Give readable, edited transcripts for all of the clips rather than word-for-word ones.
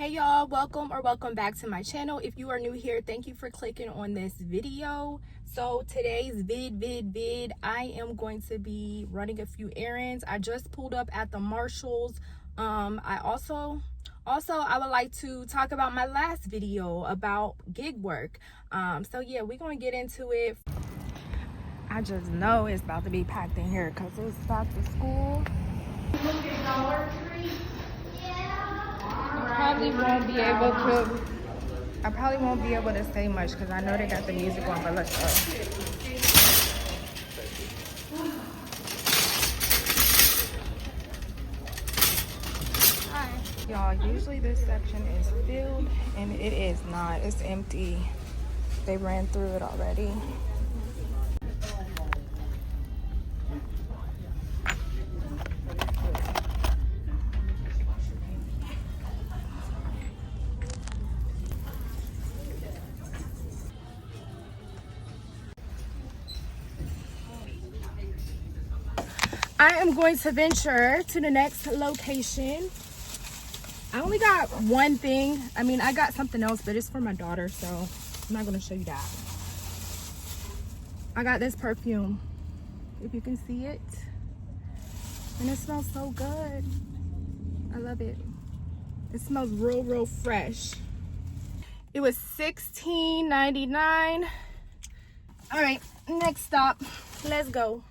Hey y'all, welcome back to my channel. If you are new here, thank you for clicking on this video. So today's vid, I am going to be running a few errands. I just pulled up at the Marshalls. I also I would like to talk about my last video about gig work. So yeah, we're gonna get into it. I just know it's about to be packed in here because it's back to school. I probably won't be able to say much because I know they got the music on, but let's go. Hi. Y'all, usually this section is filled and it is not. It's empty. They ran through it already. I am going to venture to the next location. I only got one thing. I mean, I got something else, but it's for my daughter, so I'm not going to show you that. I got this perfume, if you can see it. And it smells so good. I love it. It smells real fresh. It was $16.99. All right, next stop. Let's go.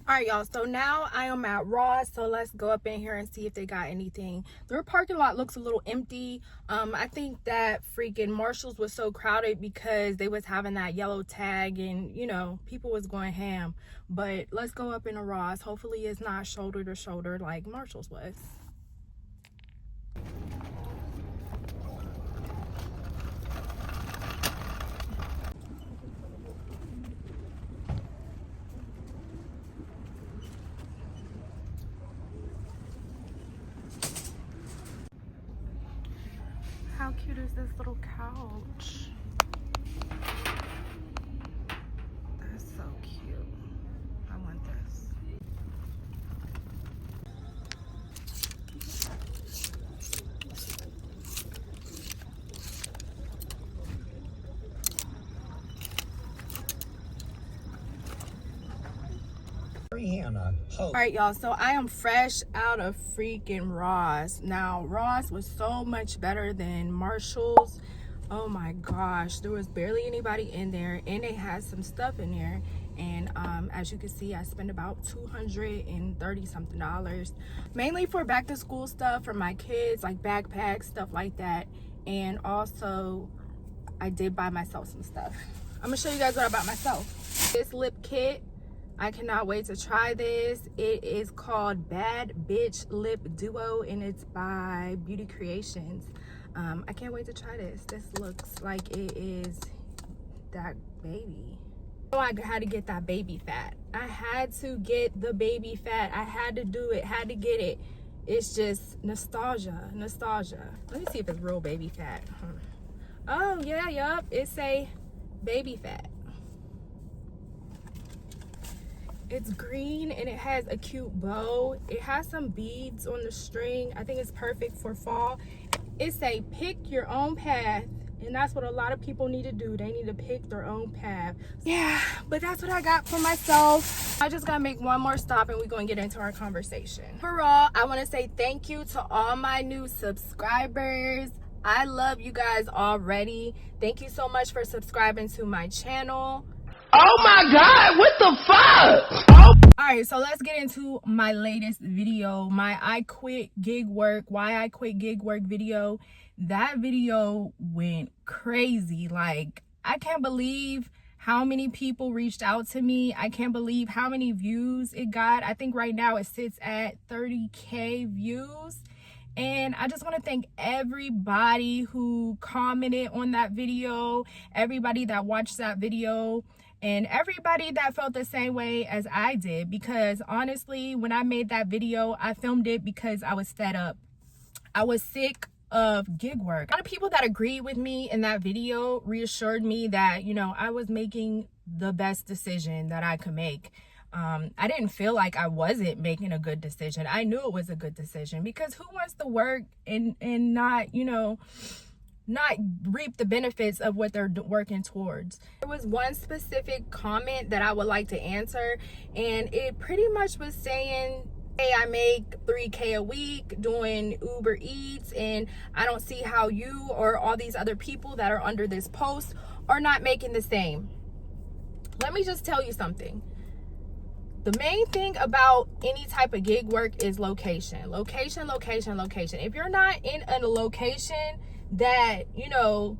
All right, y'all, so now I am at Ross, so let's go up in here and see if they got anything. Their parking lot looks a little empty. I think that freaking Marshalls was so crowded because they was having that yellow tag and, you know, people was going ham. But let's go up in a Ross. Hopefully it's not shoulder to shoulder like Marshalls was. How cute is this little couch? That's so cute. I want this. All right, y'all, so I am fresh out of freaking Ross. Now, Ross was so much better than Marshalls. Oh my gosh, there was barely anybody in there, and they had some stuff in there. And as you can see, I spent about $230 something, mainly for back to school stuff for my kids, like backpacks, stuff like that. And also I did buy myself some stuff. I'm gonna show you guys what I bought myself. This lip kit, I cannot wait to try this. It is called Bad Bitch Lip Duo, and it's by Beauty Creations. I can't wait to try this. This looks like it is that baby. Oh, I had to get that baby fat. I had to get the baby fat. I had to do it, had to get it. It's just nostalgia. Let me see if it's real baby fat. Oh, yeah, yup. It's a baby fat. It's green and it has a cute bow. It has some beads on the string. I think it's perfect for fall. It's a pick your own path, and that's what a lot of people need to do. They need to pick their own path. Yeah, but that's what I got for myself. I just gotta make one more stop and we're gonna get into our conversation. Overall, I wanna say thank you to all my new subscribers. I love you guys already. Thank you so much for subscribing to my channel. Oh my God, what the fuck? Oh. All right, so let's get into my latest video, my why I quit gig work video. That video went crazy. Like, I can't believe how many people reached out to me. I can't believe how many views it got. I think right now it sits at 30K views. And I just want to thank everybody who commented on that video, everybody that watched that video, and everybody that felt the same way as I did. Because honestly, when I made that video, I filmed it because I was fed up. I was sick of gig work. A lot of people that agreed with me in that video reassured me that, you know, I was making the best decision that I could make. I didn't feel like I wasn't making a good decision. I knew it was a good decision, because who wants to work and not, you know, not reap the benefits of what they're working towards. There was one specific comment that I would like to answer, and it pretty much was saying, hey, I make $3K a week doing Uber Eats, and I don't see how you or all these other people that are under this post are not making the same. Let me just tell you something. The main thing about any type of gig work is location. Location, location, location. If you're not in a location that, you know,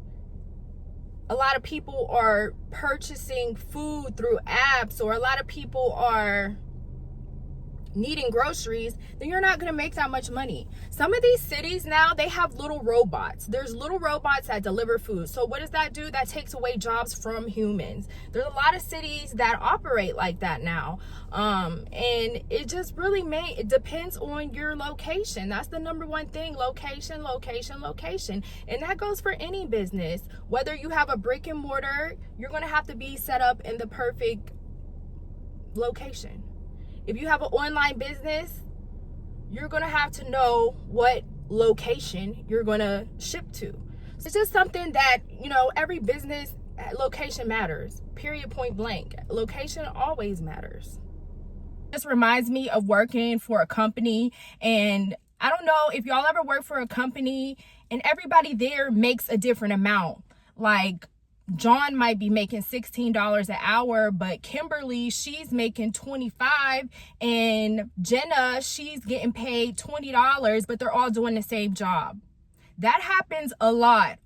a lot of people are purchasing food through apps, or a lot of people are needing groceries, then you're not going to make that much money. Some of these cities now, they have little robots. There's little robots that deliver food. So what does that do? That takes away jobs from humans. There's a lot of cities that operate like that now. And it just really it depends on your location. That's the number one thing. Location, location, location. And that goes for any business. Whether you have a brick and mortar, you're going to have to be set up in the perfect location. If you have an online business, you're going to have to know what location you're going to ship to. It's just something that, you know, every business location matters. Period, point blank. Location always matters. This reminds me of working for a company, and I don't know if y'all ever work for a company and everybody there makes a different amount. Like, John might be making $16 an hour, but Kimberly, she's making $25, and Jenna, she's getting paid $20, but they're all doing the same job. That happens a lot.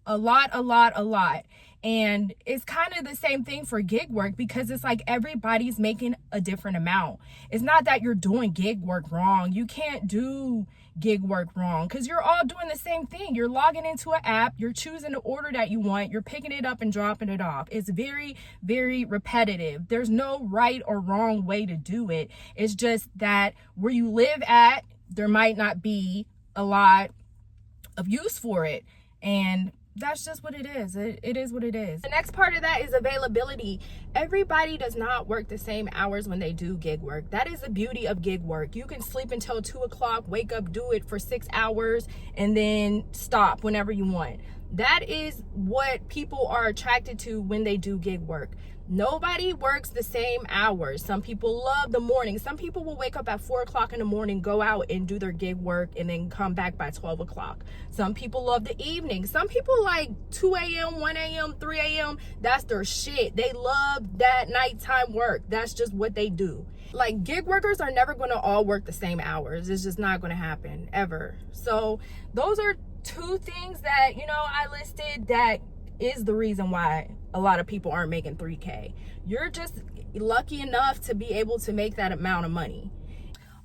And it's kind of the same thing for gig work, because it's like everybody's making a different amount. It's not that you're doing gig work wrong. You can't do gig work wrong, because you're all doing the same thing. You're logging into an app, you're choosing the order that you want, you're picking it up and dropping it off. It's very, very repetitive. There's no right or wrong way to do it. It's just that where you live at, there might not be a lot of use for it. And that's just what it is. It is what it is. The next part of that is availability. Everybody does not work the same hours when they do gig work. That is the beauty of gig work. You can sleep until 2 o'clock, wake up, do it for 6 hours, and then stop whenever you want. That is what people are attracted to when they do gig work. Nobody works the same hours. Some people love the morning. Some people will wake up at 4 o'clock in the morning, go out and do their gig work, and then come back by 12 o'clock. Some people love the evening. Some people like 2 a.m., 1 a.m., 3 a.m. That's their shit. They love that nighttime work. That's just what they do. Like, gig workers are never going to all work the same hours. It's just not going to happen, ever. So those are two things that, you know, I listed that is the reason why a lot of people aren't making 3K. You're just lucky enough to be able to make that amount of money.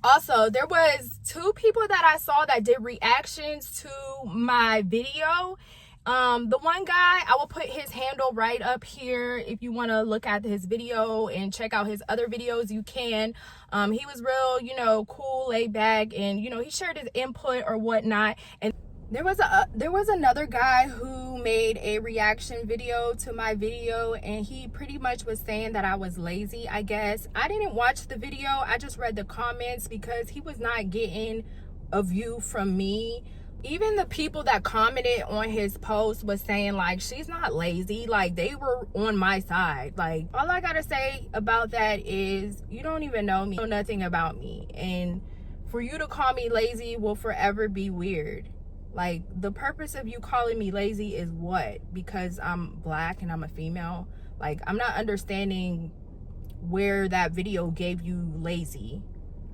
Also, there was 2 people that I saw that did reactions to my video. The one guy, I will put his handle right up here. If you want to look at his video and check out his other videos, you can. He was real, you know, cool, laid back, and, you know, he shared his input or whatnot. And there was another guy who made a reaction video to my video, and he pretty much was saying that I was lazy, I guess. I didn't watch the video. I just read the comments, because he was not getting a view from me. Even the people that commented on his post was saying, like, she's not lazy. Like, they were on my side. Like, all I gotta say about that is, you don't even know me, you know nothing about me. And for you to call me lazy will forever be weird. Like, the purpose of you calling me lazy is what? Because I'm black and I'm a female? Like, I'm not understanding where that video gave you lazy.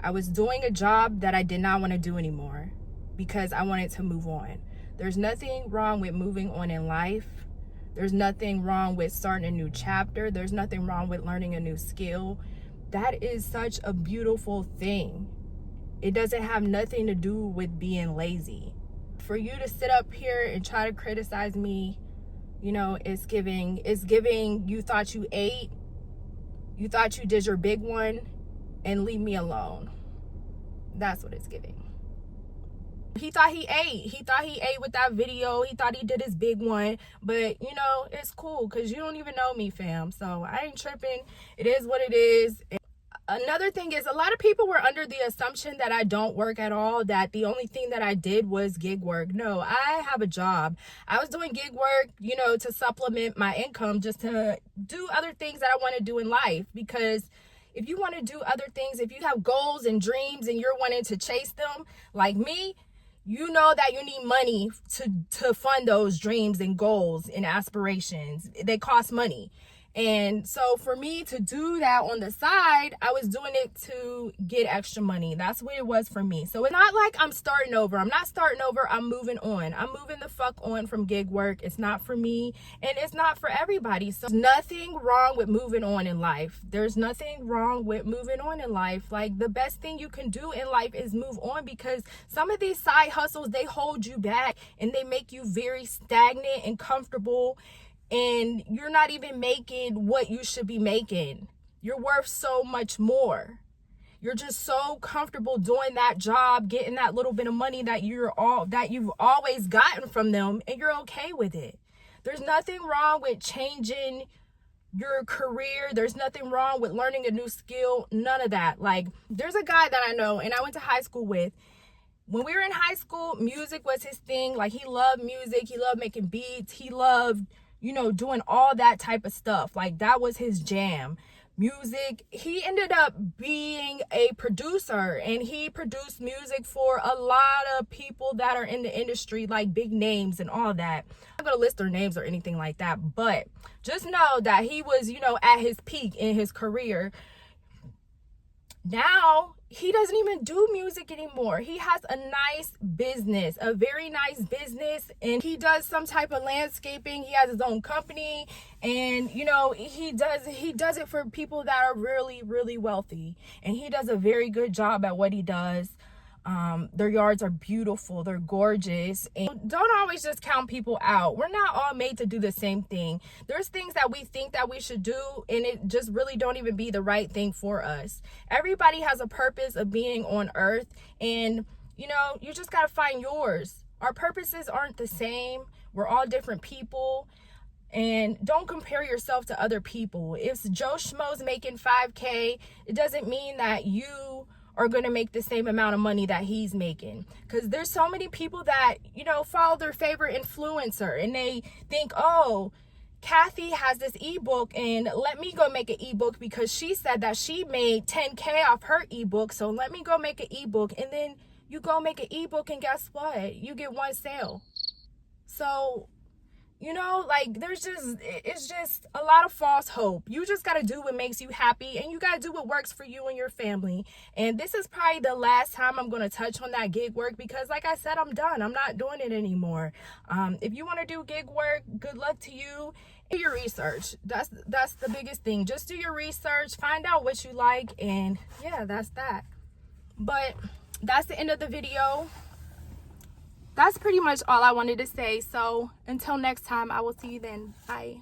I was doing a job that I did not want to do anymore because I wanted to move on. There's nothing wrong with moving on in life. There's nothing wrong with starting a new chapter. There's nothing wrong with learning a new skill. That is such a beautiful thing. It doesn't have nothing to do with being lazy. For you to sit up here and try to criticize me, you know, it's giving you thought you ate, you thought you did your big one, and leave me alone. That's what it's giving. He thought he ate with that video. He thought he did his big one, but you know, it's cool because you don't even know me, fam. So I ain't tripping. It is what it is. another thing is, a lot of people were under the assumption that I don't work at all, that the only thing that I did was gig work. No, I have a job. I was doing gig work, you know, to supplement my income, just to do other things that I want to do in life. Because if you want to do other things, if you have goals and dreams and you're wanting to chase them, like me, you know that you need money to fund those dreams and goals and aspirations. They cost money. And so for me to do that on the side, I was doing it to get extra money. That's what it was for me. So it's not like I'm starting over. I'm not starting over. I'm moving on. I'm moving the fuck on from gig work. It's not for me, and it's not for everybody. So there's nothing wrong with moving on in life. There's nothing wrong with moving on in life. Like, the best thing you can do in life is move on, because some of these side hustles, they hold you back and they make you very stagnant and comfortable. And you're not even making what you should be making. You're worth so much more. You're just so comfortable doing that job, getting that little bit of money that you've always gotten from them, and you're okay with it. There's nothing wrong with changing your career. There's nothing wrong with learning a new skill. None of that. Like, there's a guy that I know and I went to high school with. When we were in high school, music was his thing. Like, he loved music. He loved making beats. He loved, you know, doing all that type of stuff. Like, that was his jam, music. He ended up being a producer, and he produced music for a lot of people that are in the industry, like big names and all that. I'm not gonna list their names or anything like that, but just know that he was, you know, at his peak in his career. Now he doesn't even do music anymore. He has a nice business, a very nice business, and he does some type of landscaping. He has his own company, and you know, he does it for people that are really, really wealthy, and he does a very good job at what he does. Their yards are beautiful, they're gorgeous, and don't always just count people out. We're not all made to do the same thing. There's things that we think that we should do, and it just really don't even be the right thing for us. Everybody has a purpose of being on earth, and you know, you just gotta find yours. Our purposes aren't the same. We're all different people. And don't compare yourself to other people. If Joe Schmo's making 5K, it doesn't mean that you are going to make the same amount of money that he's making. Because there's so many people that, you know, follow their favorite influencer, and they think, oh, Kathy has this ebook, and let me go make an ebook because she said that she made 10K off her ebook, so let me go make an ebook. And then you go make an ebook, and guess what? You get one sale. So, you know, like, it's just a lot of false hope. You just got to do what makes you happy, and you got to do what works for you and your family. And this is probably the last time I'm going to touch on that gig work, because like I said, I'm done. I'm not doing it anymore. If you want to do gig work, good luck to you. Do your research. That's the biggest thing. Just do your research, find out what you like, and yeah, that's that. But that's the end of the video. That's pretty much all I wanted to say. So until next time, I will see you then. Bye.